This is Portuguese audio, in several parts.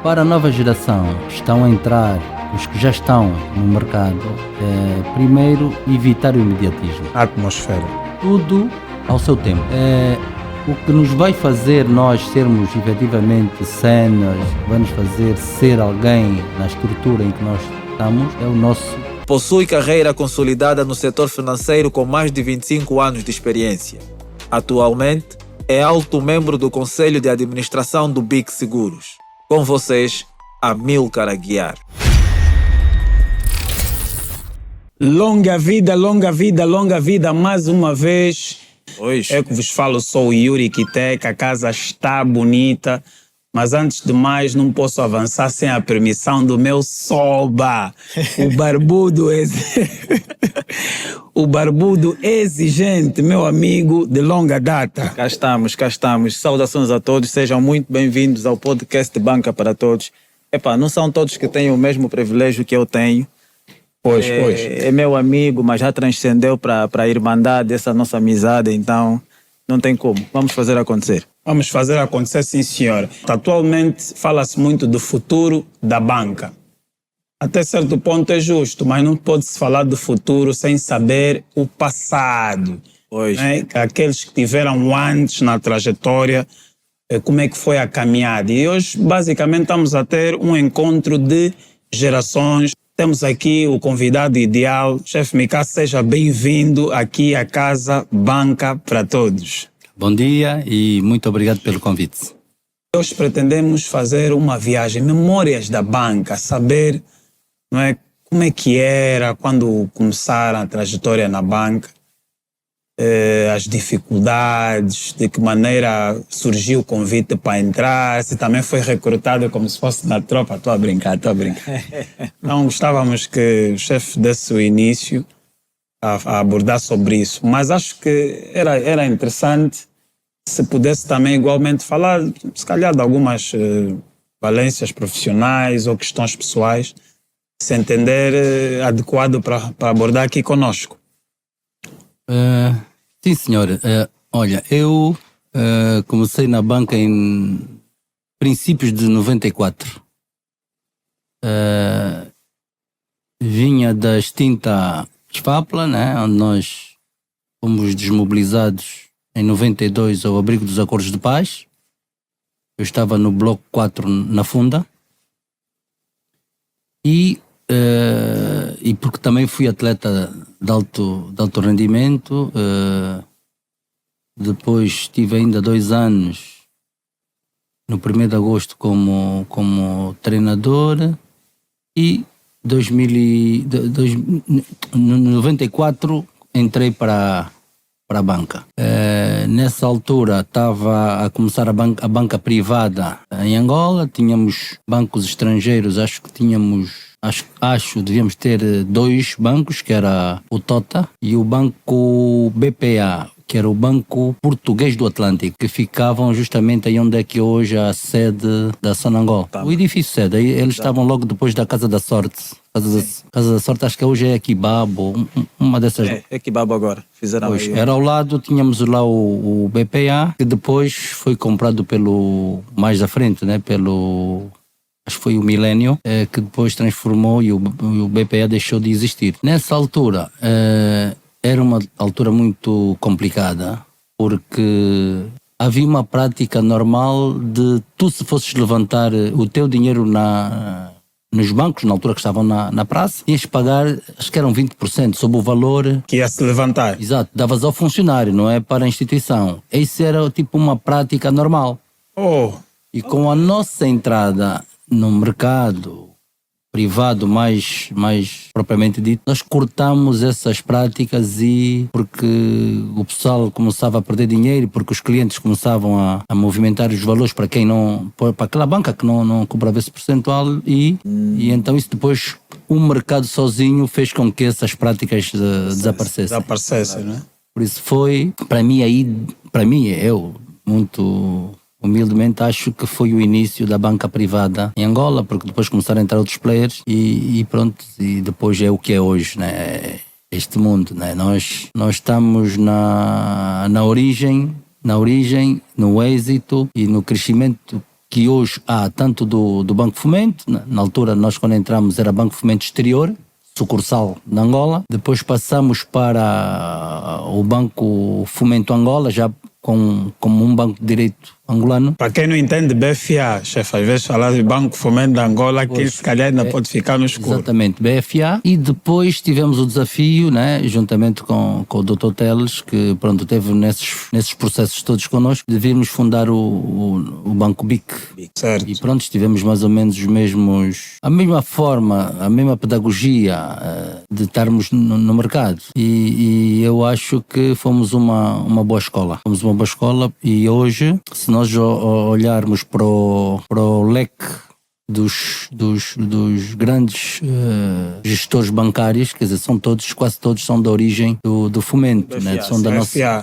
Para a nova geração, estão a entrar, os que já estão no mercado, primeiro, evitar o imediatismo. A atmosfera. Tudo ao seu tempo. O que nos vai fazer nós sermos efetivamente cenas, vai nos fazer ser alguém na estrutura em que nós estamos, é o nosso. Possui carreira consolidada no setor financeiro com mais de 25 anos de experiência. Atualmente, é alto membro do Conselho de Administração do BIC Seguros. Com vocês, Amílcar Aguiar. Longa vida, longa vida, longa vida, mais uma vez. Pois. Eu que vos falo, sou o Yuri Kitec, a casa está bonita, mas antes de mais não posso avançar sem a permissão do meu soba, o barbudo, o barbudo exigente, meu amigo de longa data. Cá estamos. Saudações a todos, sejam muito bem-vindos ao podcast Banca para Todos. Não são todos que têm o mesmo privilégio que eu tenho. Pois. É meu amigo, mas já transcendeu para a irmandade dessa nossa amizade, então não tem como. Vamos fazer acontecer. Vamos fazer acontecer, sim, senhor. Atualmente fala-se muito do futuro da banca. Até certo ponto é justo, mas não pode-se falar do futuro sem saber o passado. Pois. Né? Aqueles que tiveram antes na trajetória, como é que foi a caminhada. E hoje, basicamente, estamos a ter um encontro de gerações. Temos aqui o convidado ideal, Chefe Mika, seja bem-vindo aqui à Casa Banca para Todos. Bom dia e muito obrigado pelo convite. Hoje pretendemos fazer uma viagem, memórias da banca, saber, não é, como é que era quando começaram a trajetória na banca, as dificuldades, de que maneira surgiu o convite para entrar, se também foi recrutado como se fosse da tropa. Estou a brincar. Então gostávamos que o chefe desse o início a abordar sobre isso, mas acho que era interessante se pudesse também igualmente falar, se calhar, de algumas valências profissionais ou questões pessoais, se entender adequado para abordar aqui conosco. Sim, senhor. Olha, eu comecei na banca em princípios de 94. Vinha da extinta Esfapla, né, onde nós fomos desmobilizados em 92 ao abrigo dos Acordos de Paz. Eu estava no Bloco 4 na Funda. E porque também fui atleta de alto rendimento, depois estive ainda 2 anos no 1º de agosto como treinador e no 94 entrei para a banca. Nessa altura estava a começar a banca privada em Angola, tínhamos bancos estrangeiros, devíamos ter 2 bancos, que era o TOTA e o banco BPA, que era o Banco Português do Atlântico, que ficavam justamente aí onde é que hoje a sede da Sonangol. Tá. O edifício sede, eles estavam logo depois da Casa da Sorte. Casa da Sorte, acho que hoje é Equibabo, uma dessas. É Equibabo agora, fizeram pois, aí. Era ao lado, tínhamos lá o BPA, que depois foi comprado mais à frente, né, acho que foi o Milênio, que depois transformou e o BPA deixou de existir. Nessa altura, era uma altura muito complicada, porque havia uma prática normal de tu, se fosses levantar o teu dinheiro nos bancos, na altura que estavam na praça, tinhas que pagar, acho que eram 20% sobre o valor que ia se levantar. Exato, davas ao funcionário, não é para a instituição. Isso era tipo uma prática normal. E com a nossa entrada no mercado privado mais propriamente dito, nós cortamos essas práticas porque o pessoal começava a perder dinheiro, porque os clientes começavam a movimentar os valores para aquela banca que não cobrava esse percentual e então isso depois o mercado sozinho fez com que essas práticas desaparecessem. Né? Por isso foi, para mim, eu muito humildemente acho que foi o início da banca privada em Angola, porque depois começaram a entrar outros players e pronto, e depois é o que é hoje, né? Este mundo, né? Nós estamos na origem, no êxito e no crescimento que hoje há, tanto do Banco Fomento, na altura nós quando entramos era Banco Fomento Exterior, sucursal de Angola, depois passamos para o Banco Fomento Angola, já como um banco de direito angolano. Para quem não entende BFA, chefe, às vezes falar de Banco Fomento de Angola, que se calhar ainda pode ficar no escuro. Exatamente, BFA. E depois tivemos o desafio, né, juntamente com o Dr. Teles, que pronto, teve nesses processos todos connosco, de virmos fundar o Banco BIC. Certo. E pronto, tivemos mais ou menos a mesma forma, a mesma pedagogia de estarmos no mercado. E eu acho que fomos uma boa escola. Fomos uma boa escola e hoje, se nós olharmos para o leque dos grandes gestores bancários, quer dizer, quase todos são da origem do Fomento, BFA, né?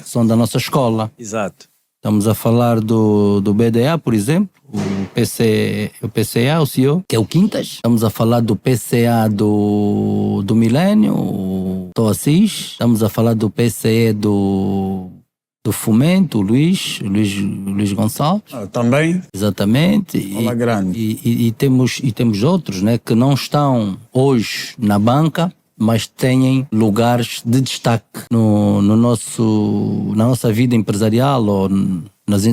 São da nossa escola. Exato. Estamos a falar do BDA, por exemplo, o PCA, o CEO, que é o Quintas. Estamos a falar do PCA do Milênio, o Assis. Estamos a falar do PCE do Fomento, o Luís Gonçalves. Também? Exatamente. E temos outros, né, que não estão hoje na banca, mas têm lugares de destaque na nossa vida empresarial ou em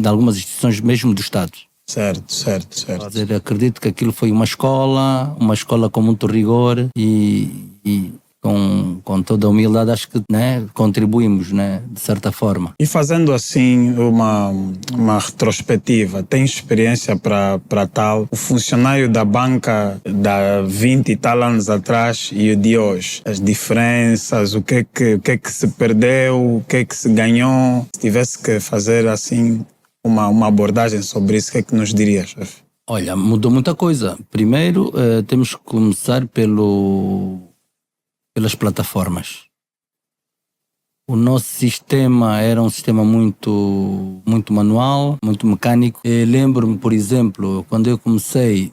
algumas instituições mesmo do Estado. Certo. Quer dizer, acredito que aquilo foi uma escola com muito rigor e com toda a humildade, acho que, né, contribuímos, né, de certa forma. E fazendo assim uma retrospectiva, tem experiência para tal? O funcionário da banca de 20 e tal anos atrás e o de hoje, as diferenças, o que é que se perdeu, o que é que se ganhou? Se tivesse que fazer assim uma abordagem sobre isso, o que é que nos diria, chefe? Olha, mudou muita coisa. Primeiro, temos que começar pelas plataformas. O nosso sistema era um sistema muito manual, muito mecânico. Lembro-me, por exemplo, quando eu comecei,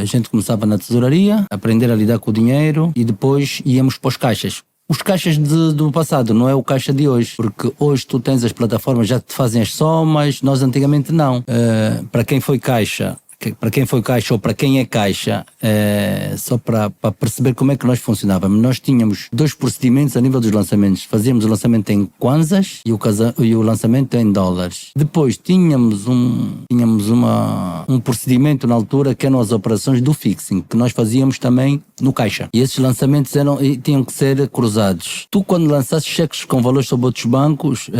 a gente começava na tesouraria, aprender a lidar com o dinheiro e depois íamos para os caixas. Os caixas do passado, não é o caixa de hoje, porque hoje tu tens as plataformas, já te fazem as somas, nós antigamente não. Para quem foi caixa ou para quem é caixa, só para perceber como é que nós funcionávamos, nós tínhamos 2 procedimentos a nível dos lançamentos. Fazíamos o lançamento em kwanzas e o lançamento em dólares. Depois tínhamos um procedimento na altura que eram as operações do fixing, que nós fazíamos também no caixa. E esses lançamentos tinham que ser cruzados. Tu, quando lançasses cheques com valores sobre outros bancos,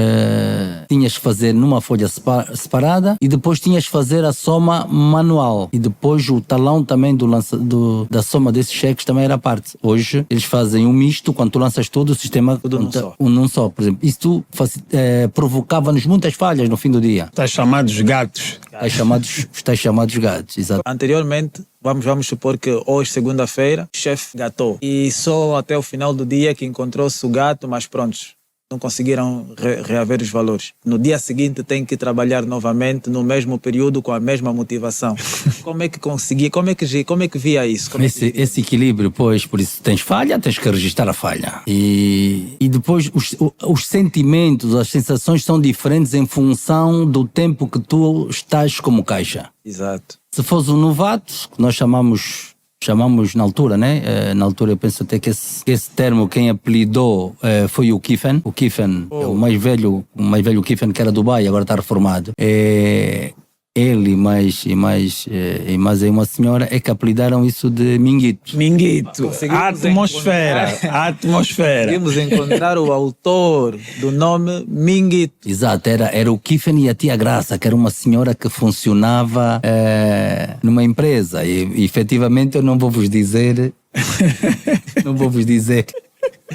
tinhas que fazer numa folha separada e depois tinhas que fazer a soma manual. E depois o talão também da soma desses cheques também era parte. Hoje eles fazem um misto, quando tu lanças tudo, o sistema tudo num só. Por exemplo, isso provocava-nos muitas falhas no fim do dia. Está chamados gatos. Está chamados gatos, exato. Anteriormente, vamos supor que hoje, segunda-feira, o chefe gatou. E só até o final do dia que encontrou-se o gato, mas prontos, não conseguiram reaver os valores. No dia seguinte tem que trabalhar novamente no mesmo período com a mesma motivação. Como é que conseguia? Como é que via isso? Esse equilíbrio, pois, por isso tens falha, tens que registrar a falha. E depois os sentimentos, as sensações são diferentes em função do tempo que tu estás como caixa. Exato. Se fores um novato, que nós chamamos na altura, né? Na altura eu penso até que esse termo quem apelidou foi o Kiffen. O Kiffen é o mais velho Kiffen, que era do Dubai, agora está reformado. Ele e mais aí uma senhora é que apelidaram isso de Minguito. Minguito, a atmosfera. Conseguimos encontrar o autor do nome Minguito. Exato, era o Kiffen e a tia Graça, que era uma senhora que funcionava numa empresa. E efetivamente eu não vou vos dizer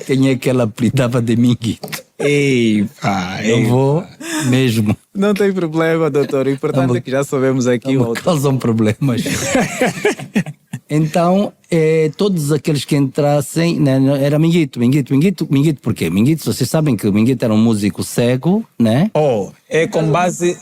quem é que ela apelidava de Minguito. Não vou mesmo. Não tem problema, doutor. O importante é que já sabemos aqui o autor. Causam problemas. Então, todos aqueles que entrassem, né, era Minguito. Porquê? Minguito, vocês sabem que o Minguito era um músico cego, né? É com base,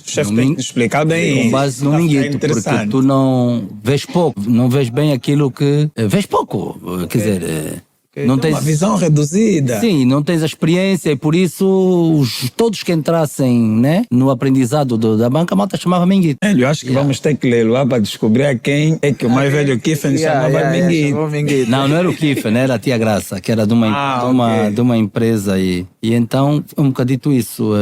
chefe, tem que explicar bem. É com base no Minguito, porque tu não vês pouco, não vês bem aquilo que... Vês pouco, quer dizer... Não Uma tens visão reduzida. Sim, não tens a experiência e por isso todos que entrassem, né, no aprendizado da banca, a malta chamava Minguito. Eu acho que vamos ter que ler lá para descobrir a quem é que o mais velho Kiffen chamava Minguito. Não era o Kiffen, era a Tia Graça, que era de uma empresa aí. E então, um bocadito isso,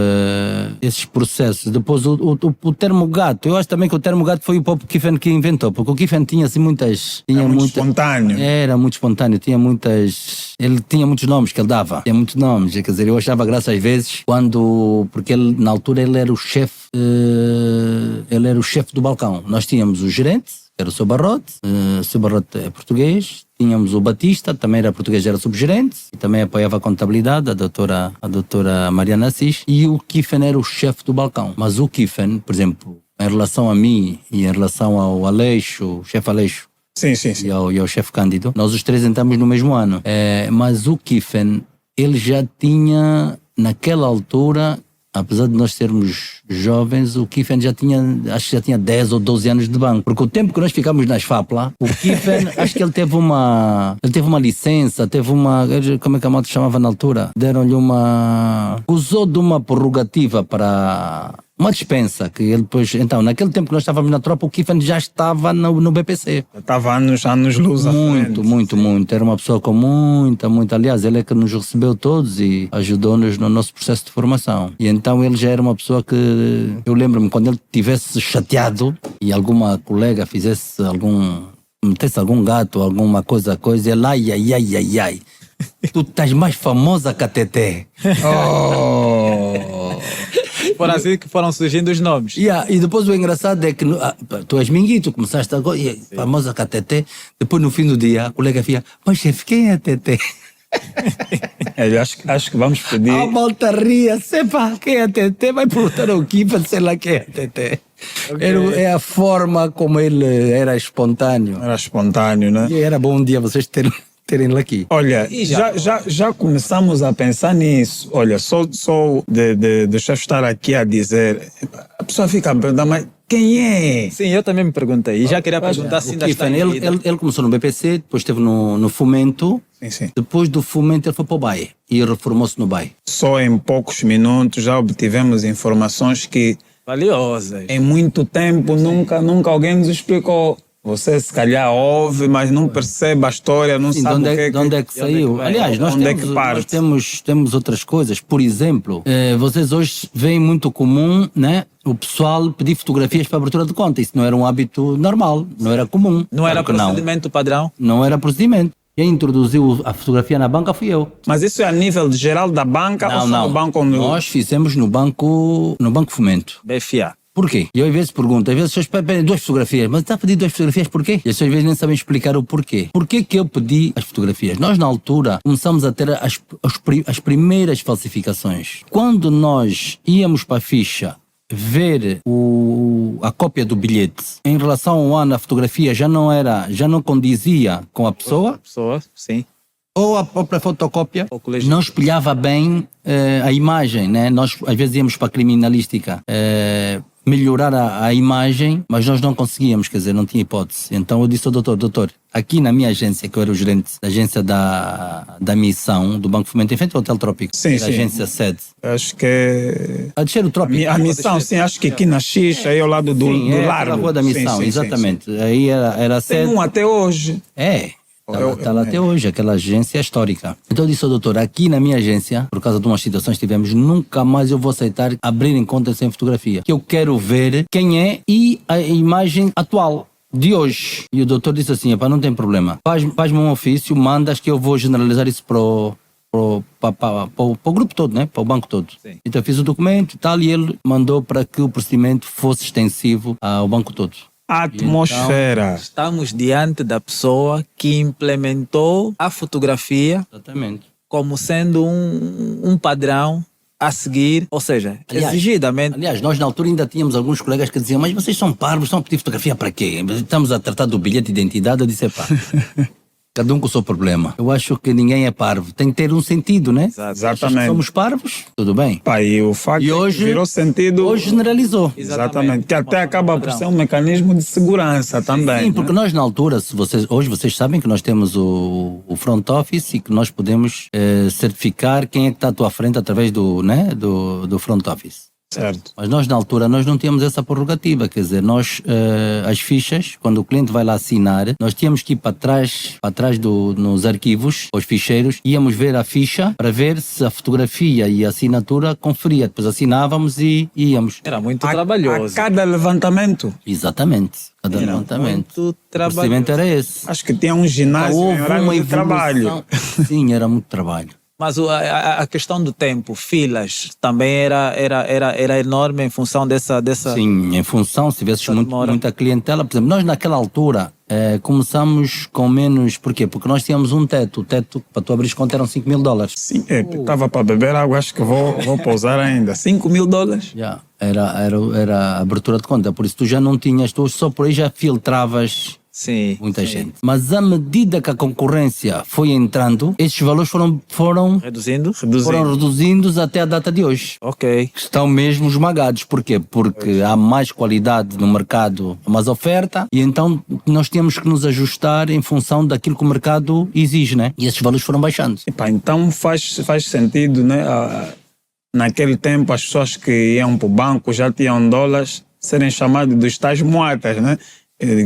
esses processos. Depois o termo gato, eu acho também que o termo gato foi o próprio Kiffen que inventou, porque o Kiffen tinha assim muitas... Era muito espontâneo. Era muito espontâneo, tinha muitas... Ele tinha muitos nomes que ele dava. Tinha muitos nomes, quer dizer, eu achava graça às vezes porque ele, na altura, ele era o chefe do balcão. Nós tínhamos o gerente, que era o Sr. Barrote, o Sr. Barrote é português, tínhamos o Batista, também era português, era subgerente, e também apoiava a contabilidade, a doutora Mariana Assis, e o Kiffen era o chefe do balcão. Mas o Kiffen, por exemplo, em relação a mim e em relação ao Aleixo, o chefe Aleixo, Sim. e ao chefe Cândido, nós os três entramos no mesmo ano. Mas o Kiffen, ele já tinha, naquela altura, apesar de nós sermos jovens, o Kiffen acho que já tinha 10 ou 12 anos de banco. Porque o tempo que nós ficámos nas FAPLA, o Kiffen, acho que ele teve uma licença, como é que a malta chamava na altura? Deram-lhe usou de uma prerrogativa para... uma dispensa, que ele depois... Então, naquele tempo que nós estávamos na tropa, o Kiffen já estava no BPC. Estava anos luz à frente. Muito. Era uma pessoa com muita... Aliás, ele é que nos recebeu todos e ajudou-nos no nosso processo de formação. E então ele já era uma pessoa que... Eu lembro-me, quando ele estivesse chateado e alguma colega metesse algum gato, alguma coisa, ele... Ai. Tu estás mais famosa que a Teté. Foram assim que foram surgindo os nomes. E depois o engraçado é que tu és Minguito, começaste agora, famosa com a Teté. Depois no fim do dia, a colega fica, mas chefe, quem é a Teté? Eu acho que vamos pedir. A malta ria, sepa quem é a Teté, vai perguntar ao Kiffen, sei lá quem é a Teté. Okay. É a forma como ele era espontâneo. Era espontâneo, né? E era bom um dia vocês terem-lo aqui. Olha, já começamos a pensar nisso. Olha, só deixa eu estar aqui a dizer, a pessoa fica a perguntar, mas quem é? Sim, eu também me perguntei. E já queria perguntar se ainda está em vida. Ele começou no BPC, depois esteve no Fomento. Sim. Depois do Fomento ele foi para o BAE e reformou-se no BAE. Só em poucos minutos já obtivemos informações que... valiosas. Em muito tempo nunca alguém nos explicou. Você se calhar ouve, mas não percebe a história, não sabe de onde é que saiu. Aliás, nós temos outras coisas. Por exemplo, vocês hoje veem muito comum, né, o pessoal pedir fotografias para abertura de conta. Isso não era um hábito normal, não era comum. Não era procedimento padrão? Não era procedimento. Quem introduziu a fotografia na banca fui eu. Mas isso é a nível geral da banca ou só no banco? Nós fizemos no banco Fomento. BFA. Por quê? E eu às vezes pergunto, às vezes as pessoas pedem 2 fotografias, mas está a pedir 2 fotografias por quê? E as pessoas às vezes nem sabem explicar o porquê. Porquê que eu pedi as fotografias? Nós na altura começamos a ter as primeiras falsificações. Quando nós íamos para a ficha ver a cópia do bilhete, em relação ao ano a fotografia já não condizia com a pessoa. Sim. Ou a própria fotocópia não espelhava bem a imagem, né? Nós às vezes íamos para a criminalística melhorar a imagem, mas nós não conseguíamos, quer dizer, não tinha hipótese. Então eu disse ao doutor, aqui na minha agência, que eu era o gerente da agência da missão do Banco Fomento, em frente ao Hotel Trópico, sim. agência sede. Acho que é... A descer o Trópico. A missão, sim, acho que aqui na Xixa, aí ao lado do Largo. Na Rua da Missão, sim, exatamente. Sim. Aí era a sede. Tem um até hoje. Está lá até hoje, aquela agência histórica. Então eu disse ao doutor, aqui na minha agência, por causa de umas situações que tivemos, nunca mais eu vou aceitar abrir em conta sem fotografia. Que eu quero ver quem é e a imagem atual de hoje. E o doutor disse assim, não tem problema. Faz-me um ofício, mandas que eu vou generalizar isso para o grupo todo, né? Para o banco todo. Sim. Então eu fiz o documento e tal, e ele mandou para que o procedimento fosse extensivo ao banco todo. A atmosfera. Então, estamos diante da pessoa que implementou a fotografia. Exatamente. Como sendo um padrão a seguir, ou seja, exigidamente. Aliás, nós na altura ainda tínhamos alguns colegas que diziam, mas vocês são parvos, estão a pedir fotografia para quê? Estamos a tratar do bilhete de identidade. Eu disse, Cada um com o seu problema. Eu acho que ninguém é parvo. Tem que ter um sentido, né? Exatamente. Somos parvos, tudo bem. Pá, e o facto E hoje, virou sentido. Hoje generalizou. Exatamente. Que até acaba por ser um mecanismo de segurança também. Sim, porque nós na altura, hoje vocês sabem que nós temos o front office e que nós podemos certificar quem é que está à tua frente através do front office. Certo. Mas nós na altura nós não tínhamos essa prerrogativa, quer dizer, nós as fichas, quando o cliente vai lá assinar, nós tínhamos que ir para trás nos arquivos, os ficheiros, íamos ver a ficha para ver se a fotografia e a assinatura conferia, depois assinávamos e íamos. Era muito trabalhoso. A cada levantamento. Exatamente, cada levantamento. Muito O procedimento era esse. Acho que tinha um ginásio em horário de trabalho. Sim, era muito trabalho. Mas a questão do tempo, filas, também era enorme em função dessa... Sim, em função, se tivesse muita clientela. Por exemplo, nós naquela altura começamos com menos... Porquê? Porque nós tínhamos um teto. O teto para tu abrir conta eram $5.000. Sim, estava para beber água, acho que vou pousar ainda. $5.000? Já, era a abertura de conta. Por isso tu já não tinhas, tu só por aí já filtravas... Sim, muita gente. Mas à medida que a concorrência foi entrando, esses valores foram reduzindo até a data de hoje. Ok. Estão mesmo esmagados. Porquê? Porque há mais qualidade no mercado, mais oferta, e então nós temos que nos ajustar em função daquilo que o mercado exige, né? E esses valores foram baixando. Epá, então faz sentido, né? Naquele tempo as pessoas que iam para o banco já tinham dólares serem chamados dos tais moatas, né?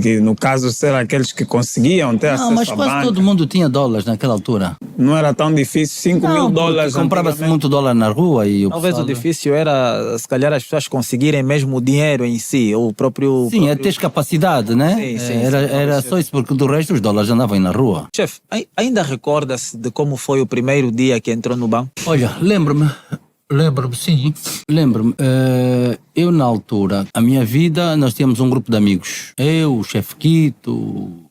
Que no caso serão aqueles que conseguiam ter acesso à banca. Mas quase todo mundo tinha dólares naquela altura. Não era tão difícil, $5.000. Comprava-se muito dólar na rua e talvez o difícil era, se calhar, as pessoas conseguirem mesmo o dinheiro em si, ou o próprio... Sim, é ter capacidade, né? Sim, era só isso, porque do resto os dólares andavam aí na rua. Chefe, ainda recorda-se de como foi o primeiro dia que entrou no banco? Olha, lembro-me, sim. Lembro-me. Eu, na altura, a minha vida, nós tínhamos um grupo de amigos. Eu, o chefe Quito, o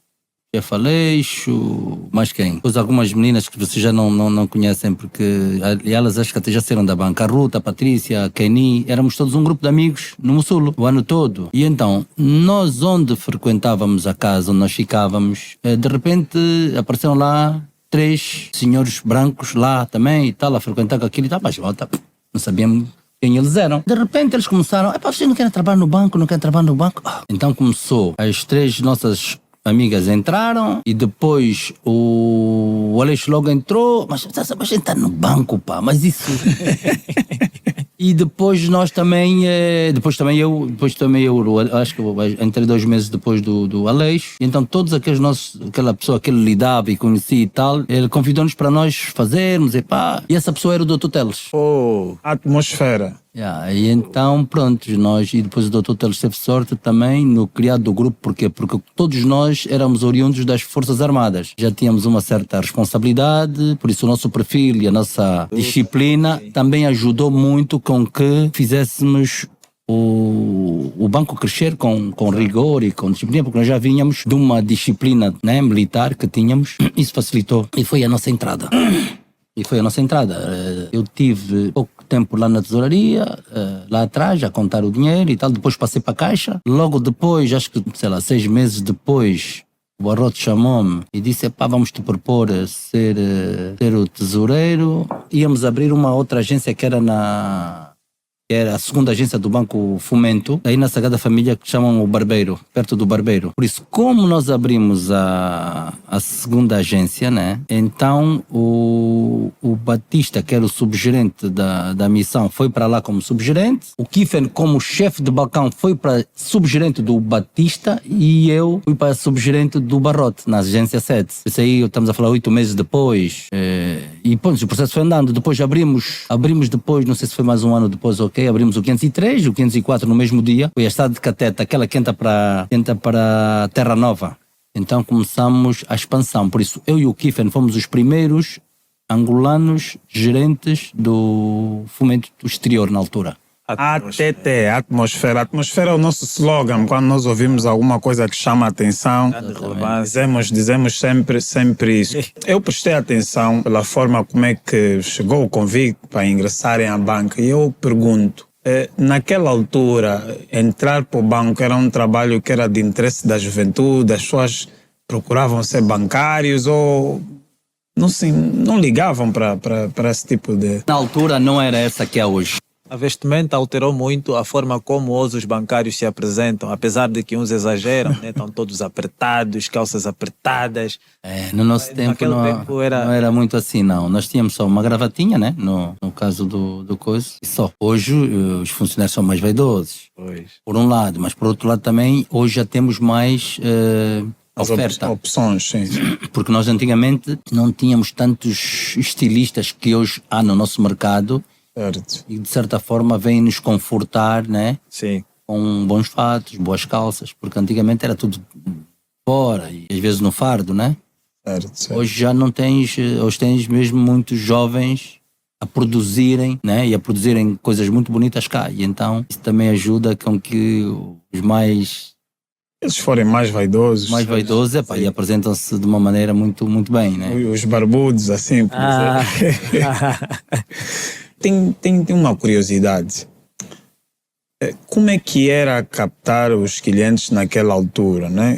chefe Aleixo, mais quem? Depois algumas meninas que vocês já não conhecem, porque elas acho que até já saíram da banca. A Ruta, a Patrícia, a Kenny, éramos todos um grupo de amigos no Mussulo, o ano todo. E então, nós onde frequentávamos a casa, onde nós ficávamos, de repente apareceram lá 3 senhores brancos lá também e tal, a frequentar com aquilo e tal, mas volta, não sabíamos quem eles eram. De repente eles começaram, vocês não querem trabalhar no banco, não querem trabalhar no banco? Então começou, as 3 nossas amigas entraram e depois o Aleixo logo entrou, mas a gente está no banco, pá, mas isso... E depois nós também, depois também eu, acho que eu entrei 2 meses depois do Aleixo, e então todos aquela pessoa que ele lidava e conhecia e tal, ele convidou-nos para nós fazermos, e essa pessoa era o Dr. Teles. A atmosfera. E então, pronto, e depois o Dr. Teles teve sorte também no criado do grupo. Porquê? Porque todos nós éramos oriundos das Forças Armadas. Já tínhamos uma certa responsabilidade, por isso o nosso perfil e a nossa disciplina também ajudou muito com que fizéssemos o banco crescer com rigor e com disciplina, porque nós já vínhamos de uma disciplina, né, militar que tínhamos. Isso facilitou e foi a nossa entrada. Eu tive pouco tempo lá na tesouraria, lá atrás, a contar o dinheiro e tal. Depois passei para a caixa. Logo depois, acho que, 6 meses depois, o Arroto chamou-me e disse, vamos te propor ser o tesoureiro. Íamos abrir uma outra agência que era a segunda agência do Banco Fomento, aí na Sagrada Família, que chamam o Barbeiro, perto do Barbeiro. Por isso, como nós abrimos a segunda agência, né? Então o Batista, que era o subgerente da missão, foi para lá como subgerente. O Kiffen, como chefe de balcão, foi para subgerente do Batista e eu fui para subgerente do Barrote, na agência 7. Isso aí estamos a falar 8 meses depois. E pronto, o processo foi andando. Depois abrimos depois, não sei se foi mais um ano depois, abrimos o 503, o 504 no mesmo dia. Foi a estrada de Cateta, aquela que entra para Terra Nova. Então começamos a expansão. Por isso, eu e o Kiffen fomos os primeiros angolanos gerentes do fomento exterior na altura. ATT, atmosfera. Atmosfera é o nosso slogan. Quando nós ouvimos alguma coisa que chama a atenção, dizemos sempre isso. Eu prestei atenção pela forma como é que chegou o convite para ingressarem à banca e eu pergunto, naquela altura, entrar para o banco era um trabalho que era de interesse da juventude, as pessoas procuravam ser bancários ou não ligavam para esse tipo de... Na altura não era essa que é hoje. A vestimenta alterou muito a forma como hoje os bancários se apresentam, apesar de que uns exageram, né? Estão todos apertados, calças apertadas. No nosso tempo não era muito assim, não. Nós tínhamos só uma gravatinha, né? No caso do coisa. E só. Hoje os funcionários são mais vaidosos. Pois. Por um lado, mas por outro lado também, hoje já temos mais oferta. Opções, sim. Porque nós antigamente não tínhamos tantos estilistas que hoje há no nosso mercado. Certo. E de certa forma vem nos confortar, né? Sim. Com bons fatos, boas calças, porque antigamente era tudo fora e às vezes no fardo, né? Certo. Hoje já não tens, hoje tens mesmo muitos jovens a produzirem, né? E a produzirem coisas muito bonitas cá. E então isso também ajuda com que os mais... Eles forem mais vaidosos. E apresentam-se de uma maneira muito, muito bem, né? Os barbudos, assim, por exemplo. Tem uma curiosidade. Como é que era captar os clientes naquela altura, né?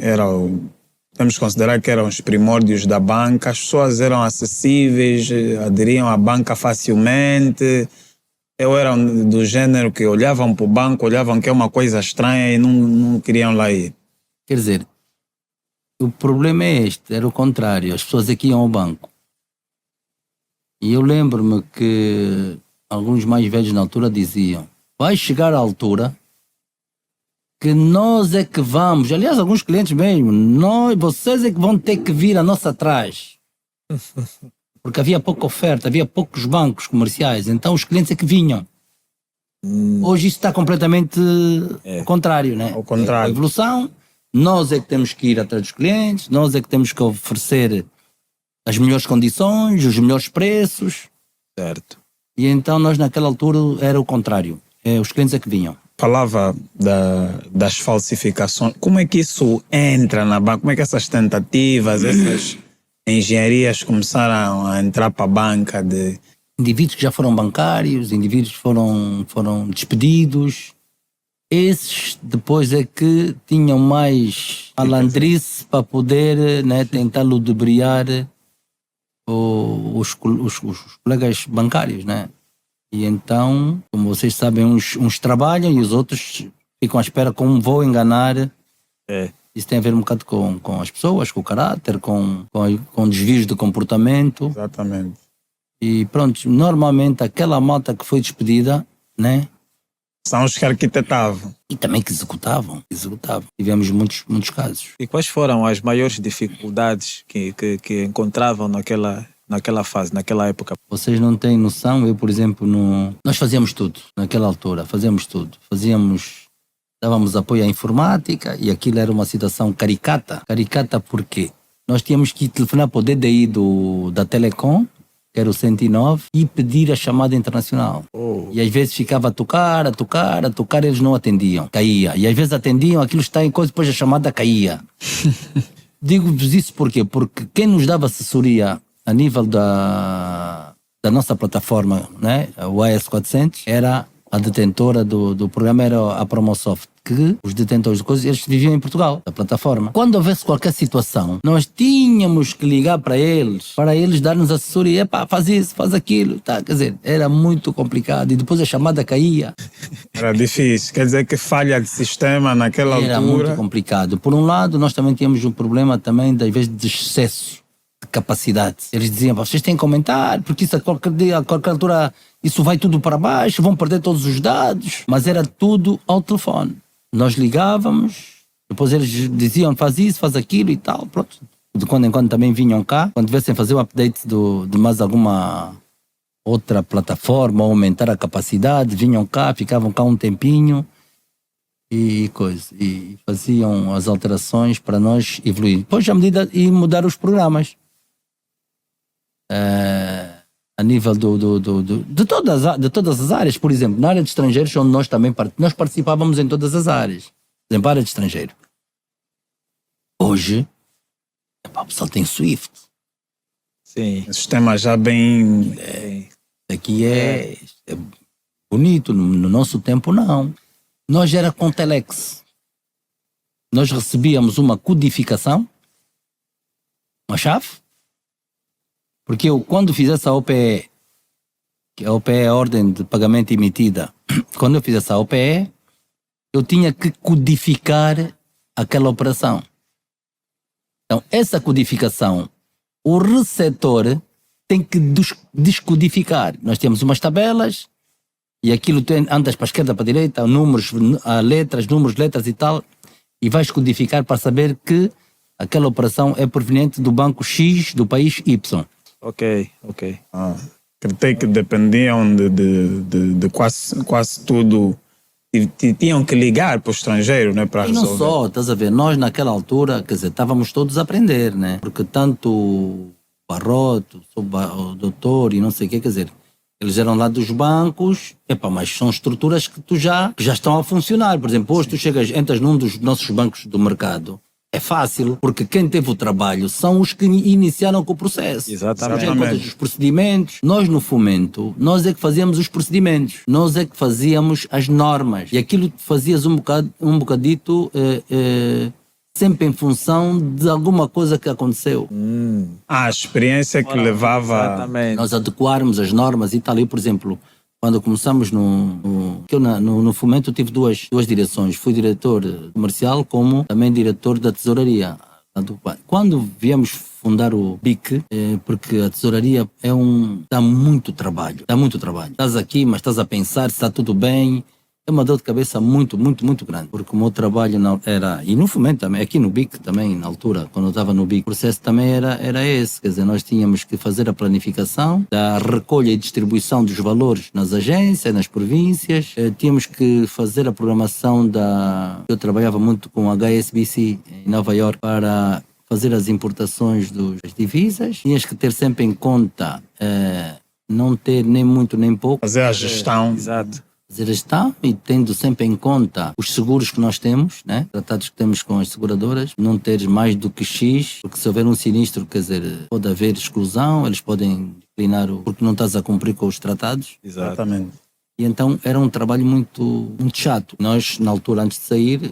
Temos que considerar que eram os primórdios da banca, as pessoas eram acessíveis, aderiam à banca facilmente, ou eram do gênero que olhavam para o banco, olhavam que é uma coisa estranha e não queriam lá ir. Quer dizer, o problema é este, era o contrário, as pessoas aqui iam ao banco. E eu lembro-me que alguns mais velhos na altura diziam: vai chegar a altura que nós é que vamos, aliás alguns clientes mesmo, vocês é que vão ter que vir a nossa atrás. Porque havia pouca oferta, havia poucos bancos comerciais, então os clientes é que vinham. Hoje isso está completamente ao contrário, né? Ao contrário. A evolução, nós é que temos que ir atrás dos clientes, nós é que temos que oferecer as melhores condições, os melhores preços. Certo. E então nós naquela altura era o contrário, os clientes é que vinham. Falava das falsificações, como é que isso entra na banca, como é que essas tentativas, essas engenharias começaram a entrar para a banca de... Indivíduos que já foram bancários, indivíduos que foram despedidos, esses depois é que tinham mais malandrice para poder, né, tentar ludibriar os colegas bancários, né? E então, como vocês sabem, uns trabalham e os outros ficam à espera como vou enganar. Isso tem a ver um bocado com as pessoas, com o caráter, com desvios de comportamento. Exatamente. E pronto, normalmente aquela malta que foi despedida, né? São os que arquitetavam. E também que executavam. Tivemos muitos casos. E quais foram as maiores dificuldades que encontravam naquela fase, naquela época? Vocês não têm noção, eu, por exemplo, nós fazíamos tudo, naquela altura, dávamos apoio à informática e aquilo era uma situação caricata. Caricata porque nós tínhamos que telefonar para o DDI da Telecom, que era o 109, e pedir a chamada internacional. E às vezes ficava a tocar, eles não atendiam, caía. E às vezes atendiam, aquilo está em coisa, depois a chamada caía. Digo-vos isso porquê? Porque quem nos dava assessoria a nível da nossa plataforma, né, o AS400, era a detentora do programa, era a Promosoft, que os detentores de coisas, eles viviam em Portugal, da plataforma. Quando houvesse qualquer situação, nós tínhamos que ligar para eles dar-nos assessoria, faz isso, faz aquilo, tá? Quer dizer, era muito complicado e depois a chamada caía. Era difícil, quer dizer que falha de sistema naquela altura. Era muito complicado. Por um lado, nós também tínhamos um problema também, às vezes, de excesso de capacidade. Eles diziam: vocês têm que aumentar, porque isso a qualquer altura isso vai tudo para baixo, vão perder todos os dados. Mas era tudo ao telefone. Nós ligávamos, depois eles diziam: faz isso, faz aquilo e tal. Pronto. De quando em quando também vinham cá, quando tivessem fazer o update de mais alguma outra plataforma, ou aumentar a capacidade, vinham cá, ficavam cá um tempinho e faziam as alterações para nós evoluir. Depois, à medida, e mudar os programas. A nível de todas as áreas. Por exemplo, na área de estrangeiros, onde nós participávamos em todas as áreas. Por exemplo, a área de estrangeiro. Hoje, o pessoal tem Swift. Sim. O sistema já bem... Aqui é bonito, no nosso tempo não. Nós era com Telex. Nós recebíamos uma codificação uma chave, porque eu, quando fiz essa OPE, que a OPE é a ordem de pagamento emitida, quando eu fiz essa OPE, eu tinha que codificar aquela operação. Então, essa codificação, o receptor tem que descodificar. Nós temos umas tabelas e aquilo andas para a esquerda, para a direita, números, letras, números, letras e tal, e vais codificar para saber que aquela operação é proveniente do banco X do país Y. Ok. Acreditei que dependiam de quase tudo. Tinham que ligar para o estrangeiro, né, para resolver. E não só, estás a ver, nós naquela altura, quer dizer, estávamos todos a aprender, né? Porque tanto o Barroto, o doutor e não sei o quê, quer dizer, eles eram lá dos bancos, mas são estruturas que já estão a funcionar. Por exemplo, hoje tu entras num dos nossos bancos do mercado, é fácil, porque quem teve o trabalho são os que iniciaram com o processo. Exatamente. Os procedimentos. Nós no Fomento, nós é que fazíamos os procedimentos, nós é que fazíamos as normas. E aquilo fazias um bocadito sempre em função de alguma coisa que aconteceu. A experiência que levava... Exatamente. Nós adequarmos as normas e tal. Eu, por exemplo, quando começamos no Fomento, eu tive duas direções. Fui diretor comercial como também diretor da tesouraria. Quando viemos fundar o BIC, porque a tesouraria dá muito trabalho. Estás aqui, mas estás a pensar se está tudo bem. É uma dor de cabeça muito grande, porque o meu trabalho era, e no Fomento também, aqui no BIC também, na altura, quando eu estava no BIC, o processo também era esse, quer dizer, nós tínhamos que fazer a planificação da recolha e distribuição dos valores nas agências, nas províncias, tínhamos que fazer a programação eu trabalhava muito com a HSBC em Nova York para fazer as importações das divisas, tinhas que ter sempre em conta, não ter nem muito nem pouco. Fazer a gestão. Exato. Fazer a gestão e tendo sempre em conta os seguros que nós temos, né? Tratados que temos com as seguradoras, não teres mais do que X, porque se houver um sinistro, quer dizer, pode haver exclusão, eles podem declinar porque não estás a cumprir com os tratados. Exatamente. E então era um trabalho muito chato. Nós, na altura, antes de sair,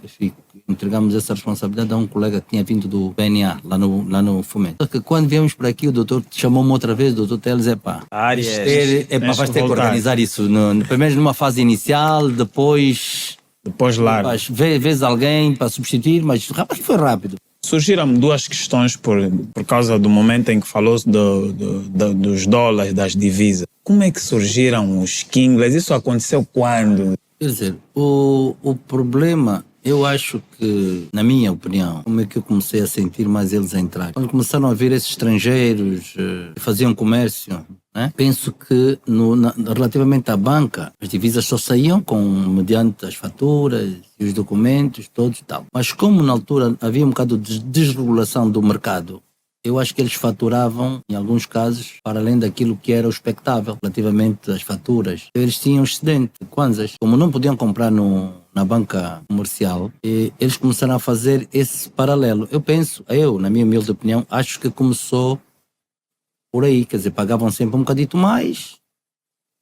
entregamos essa responsabilidade a um colega que tinha vindo do BNA, lá no Fomento. Só que quando viemos para aqui, o doutor chamou-me outra vez, o doutor Teles, vais ter que organizar isso, primeiro numa fase inicial, depois largo. Vês alguém para substituir, mas rapaz, foi rápido. Surgiram duas questões por causa do momento em que falou dos dólares, das divisas. Como é que surgiram os Kingless? Isso aconteceu quando? Quer dizer, o problema, eu acho que, na minha opinião, como é que eu comecei a sentir mais eles a entrar? Quando começaram a vir esses estrangeiros que faziam comércio, né? Penso que relativamente à banca, as divisas só saíam mediante as faturas e os documentos, todos e tal. Mas como na altura havia um bocado de desregulação do mercado, eu acho que eles faturavam, em alguns casos, para além daquilo que era o expectável, relativamente às faturas. Eles tinham excedente de kwanzas. Como não podiam comprar na banca comercial, eles começaram a fazer esse paralelo. Na minha humilde opinião, acho que começou por aí, quer dizer, pagavam sempre um bocadito mais.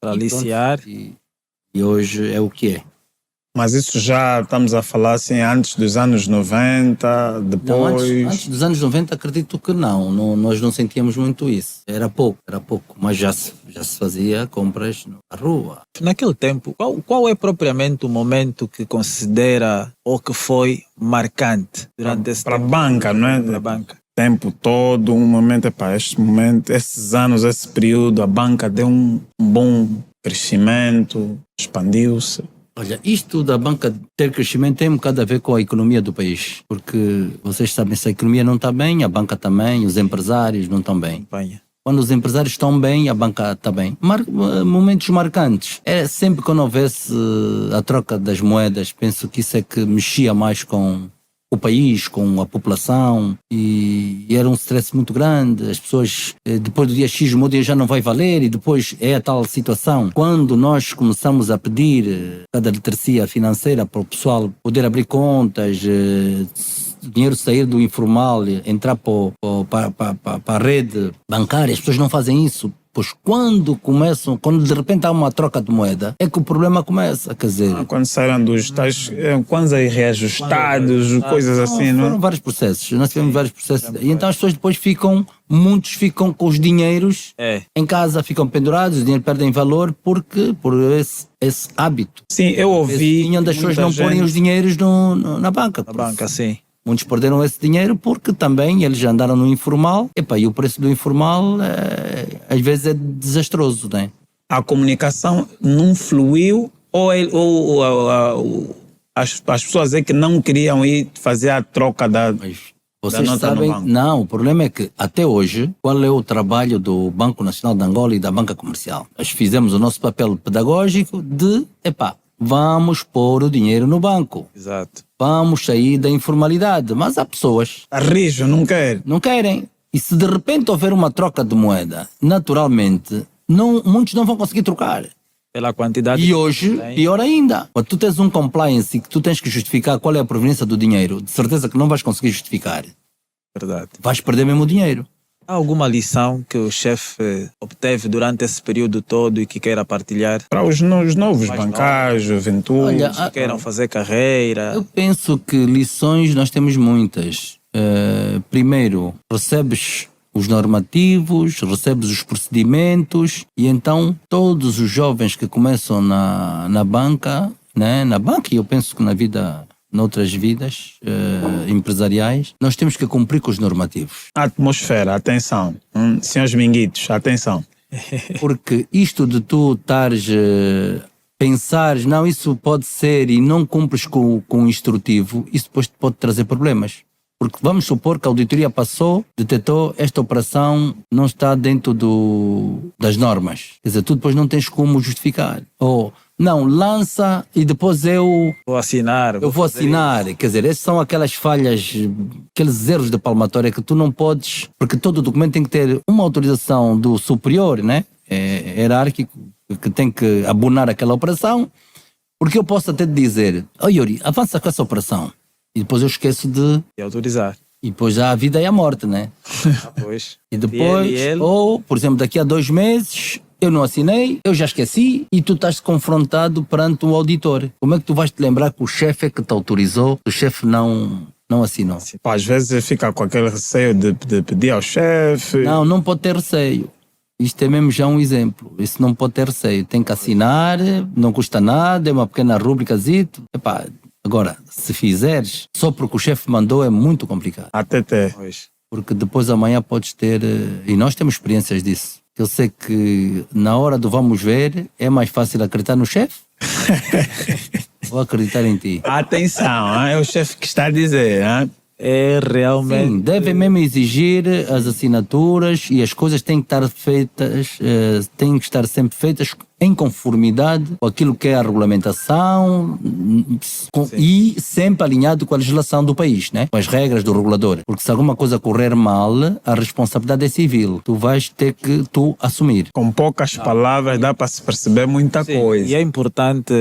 Para aliciar. E hoje é o que é. Mas isso já estamos a falar assim antes dos anos 90, depois... Não, antes dos anos 90 acredito que não, nós não sentíamos muito isso. Era pouco, mas já se fazia compras na rua. Naquele tempo, qual é propriamente o momento que considera ou que foi marcante durante esse tempo? Para a banca, não é? Para a banca. Tempo todo, um momento, este momento, esses anos, esse período, a banca deu um bom crescimento, expandiu-se. Olha, isto da banca ter crescimento tem um bocado a ver com a economia do país, porque vocês sabem, se a economia não está bem, a banca também, os empresários não estão bem. Quando os empresários estão bem, a banca está bem. Momentos marcantes. Era sempre quando houvesse a troca das moedas, penso que isso é que mexia mais com o país, com a população, e era um stress muito grande. As pessoas, depois do dia X, o meu dia já não vai valer, e depois é a tal situação. Quando nós começamos a pedir cada literacia financeira para o pessoal poder abrir contas, dinheiro sair do informal, entrar para a rede bancária, as pessoas não fazem isso. Pois quando de repente há uma troca de moeda, é que o problema começa, quer dizer... Quando saíram dos tais quantos aí reajustados, coisas assim, não Foram vários processos, nós tivemos vários processos. E então as pessoas depois muitos ficam com os dinheiros em casa, ficam pendurados, o dinheiro perde em valor por esse hábito. Sim, eu ouvi... Das pessoas não porem os dinheiros na banca. Na banca, sim. Muitos perderam esse dinheiro porque também eles andaram no informal. E o preço do informal às vezes é desastroso, não é? A comunicação não fluiu as pessoas que não queriam ir fazer a troca da vocês nota sabem, no banco. não, o problema é que até hoje, qual é o trabalho do Banco Nacional de Angola e da Banca Comercial? Nós fizemos o nosso papel pedagógico de, vamos pôr o dinheiro no banco. Exato. Vamos sair da informalidade. Mas há pessoas... Arrijo, não quer. Não querem. E se de repente houver uma troca de moeda, naturalmente, muitos não vão conseguir trocar. Pela quantidade. E hoje, pior ainda. Quando tu tens um compliance e que tu tens que justificar qual é a proveniência do dinheiro, de certeza que não vais conseguir justificar. Verdade. Vais perder mesmo o dinheiro. Há alguma lição que o chefe obteve durante esse período todo e que queira partilhar? Para os novos bancários, juventude, que queiram fazer carreira. Eu penso que lições nós temos muitas. Primeiro, recebes os normativos, recebes os procedimentos e então todos os jovens que começam na banca, né? Na banca e eu penso que na vida... noutras vidas empresariais, nós temos que cumprir com os normativos. Atmosfera, atenção. Senhores minguitos, atenção. Porque isto de tu estares, pensares, não, isso pode ser e não cumpres com o instrutivo, isso depois pode trazer problemas. Porque vamos supor que a auditoria passou, detectou esta operação não está dentro das normas. Quer dizer, tu depois não tens como justificar. Ou, não, lança e depois eu vou assinar. Quer dizer, essas são aquelas falhas, aqueles erros de palmatória que tu não podes, porque todo documento tem que ter uma autorização do superior, né? Hierárquico, que tem que abonar aquela operação, porque eu posso até te dizer, Yuri, avança com essa operação. E depois eu esqueço de autorizar. E depois há a vida e a morte, né? Pois. E depois, ou, por exemplo, daqui a 2 meses, eu não assinei, eu já esqueci e tu estás confrontado perante um auditor. Como é que tu vais te lembrar que o chefe é que te autorizou, o chefe não assinou? Às vezes fica com aquele receio de pedir ao chefe. Não pode ter receio. Isto é mesmo já um exemplo. Isso não pode ter receio. Tem que assinar, não custa nada, é uma pequena rubricazito. Agora, se fizeres só porque o chefe mandou é muito complicado. Até. Porque depois amanhã podes ter... E nós temos experiências disso. Eu sei que na hora do vamos ver é mais fácil acreditar no chefe ou acreditar em ti. Atenção, é o chefe que está a dizer. É realmente... Sim, deve mesmo exigir as assinaturas e as coisas têm que estar feitas, têm que estar sempre feitas em conformidade com aquilo que é a regulamentação e sempre alinhado com a legislação do país, né? Com as regras do regulador. Porque se alguma coisa correr mal, a responsabilidade é civil. Tu vais ter que assumir. Com poucas palavras dá para se perceber muita coisa. E é importante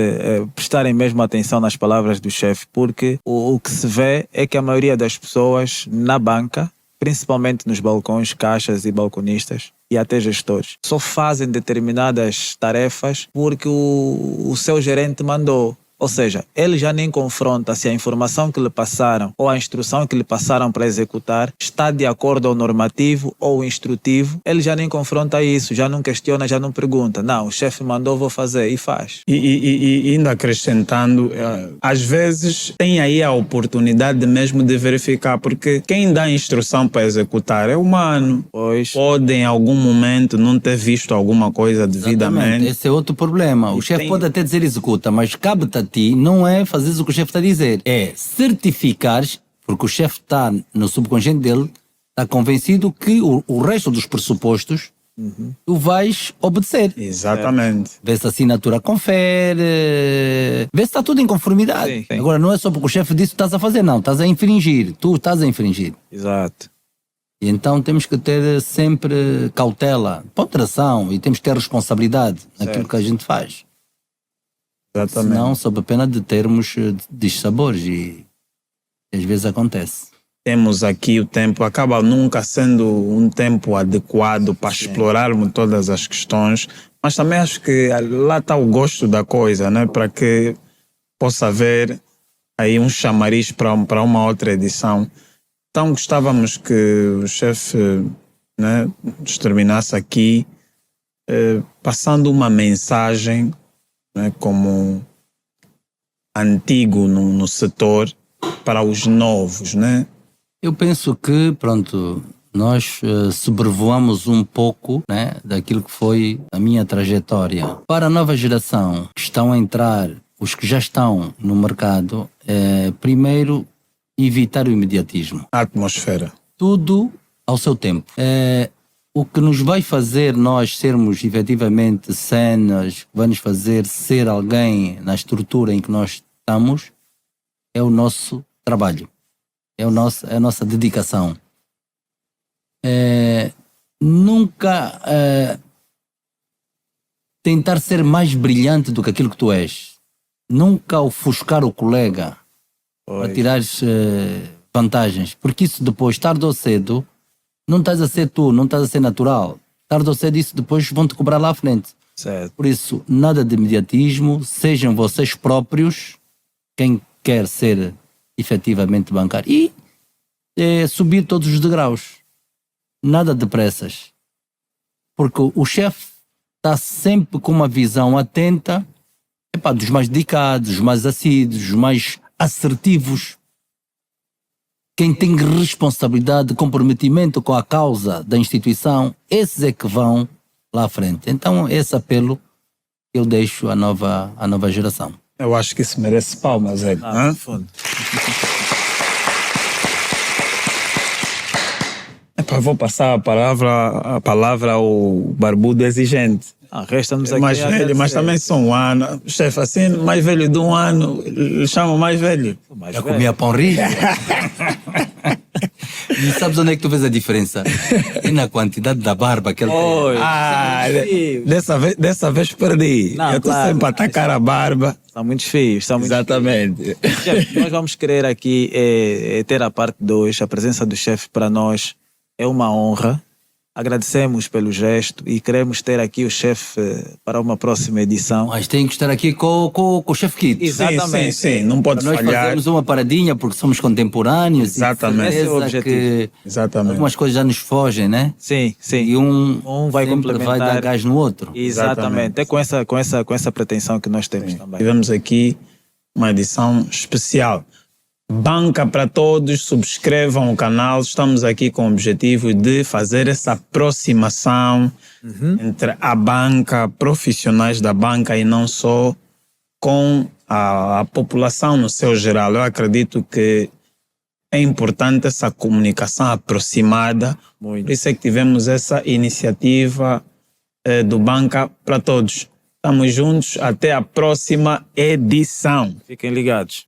prestarem mesmo atenção nas palavras do chefe, porque o que se vê é que a maioria das pessoas na banca, principalmente nos balcões, caixas e balconistas e até gestores, só fazem determinadas tarefas porque o seu gerente mandou. Ou seja, ele já nem confronta se a informação que lhe passaram ou a instrução que lhe passaram para executar está de acordo ao normativo ou instrutivo. Ele já nem confronta isso, já não questiona, já não pergunta. Não, o chefe mandou, vou fazer, e faz. E ainda acrescentando, às vezes tem aí a oportunidade mesmo de verificar, porque quem dá a instrução para executar é humano. Pois. Pode em algum momento não ter visto alguma coisa devidamente. Exatamente. Esse é outro problema. O chefe pode até dizer executa, mas cabe-te a ti não é fazer o que o chefe está a dizer, é certificares, porque o chefe está no subconsciente dele, está convencido que o resto dos pressupostos tu vais obedecer. Exatamente. Vê se a assinatura confere, vê se está tudo em conformidade. Sim. Agora não é só porque o chefe disse que estás a fazer, não, estás a infringir, tu estás a infringir. Exato. E então temos que ter sempre cautela, ponderação e temos que ter responsabilidade naquilo que a gente faz. Exatamente. Senão, sob a pena de termos dissabores e às vezes acontece. temos aqui o tempo, acaba nunca sendo um tempo adequado para explorarmos todas as questões, mas também acho que lá está o gosto da coisa, né? Para que possa haver aí um chamariz para uma outra edição. Então gostávamos que o chefe, né, nos terminasse aqui passando uma mensagem, né, como antigo no setor para os novos, né? Eu penso que, pronto, nós sobrevoamos um pouco, né, daquilo que foi a minha trajetória. Para a nova geração que estão a entrar, os que já estão no mercado, primeiro, evitar o imediatismo. A atmosfera. Tudo ao seu tempo. O que nos vai fazer nós sermos efetivamente cenas, vai nos fazer ser alguém na estrutura em que nós estamos, é o nosso trabalho. É a nossa dedicação. Nunca tentar ser mais brilhante do que aquilo que tu és. Nunca ofuscar o colega para tirar vantagens. Porque isso depois, tarde ou cedo, não estás a ser tu, não estás a ser natural. Tarde ou cedo isso depois vão-te cobrar lá à frente. Certo. Por isso, nada de imediatismo, sejam vocês próprios quem quer ser efetivamente bancário. E subir todos os degraus. Nada de pressas. Porque o chefe está sempre com uma visão atenta, dos mais dedicados, os mais assíduos, os mais assertivos. Quem tem responsabilidade, comprometimento com a causa da instituição, esses é que vão lá à frente. Então, esse apelo eu deixo à nova geração. Eu acho que isso merece palmas, Hélio. Vou passar a palavra ao barbudo exigente. Resta-nos aqui mais velho, mas também sou um ano. Chefe, assim, mais velho de um ano, lhe chamam mais velho. Já comia pão rígido. E sabes onde é que tu vês a diferença? É na quantidade da barba que ele tem. Dessa vez perdi. Eu estou sempre a atacar a barba. São muito feios. Exatamente. Chefe, nós vamos querer aqui ter a parte 2, a presença do chefe para nós é uma honra. Agradecemos pelo gesto e queremos ter aqui o chefe para uma próxima edição. Mas tem que estar aqui com o chefe Kit. Exatamente. Sim, não pode falhar. Nós fazemos uma paradinha porque somos contemporâneos. Exatamente. Esse é o objetivo. Exatamente. Algumas coisas já nos fogem, né? Sim. E um vai sempre complementar. vai dar gás no outro. Exatamente. É com essa pretensão que nós temos também. Tivemos aqui uma edição especial. Banca para todos, subscrevam o canal. Estamos aqui com o objetivo de fazer essa aproximação entre a banca, profissionais da banca e não só, com a população no seu geral. Eu acredito que é importante essa comunicação aproximada. Muito. Por isso é que tivemos essa iniciativa do Banca para Todos. Estamos juntos, até a próxima edição. Fiquem ligados.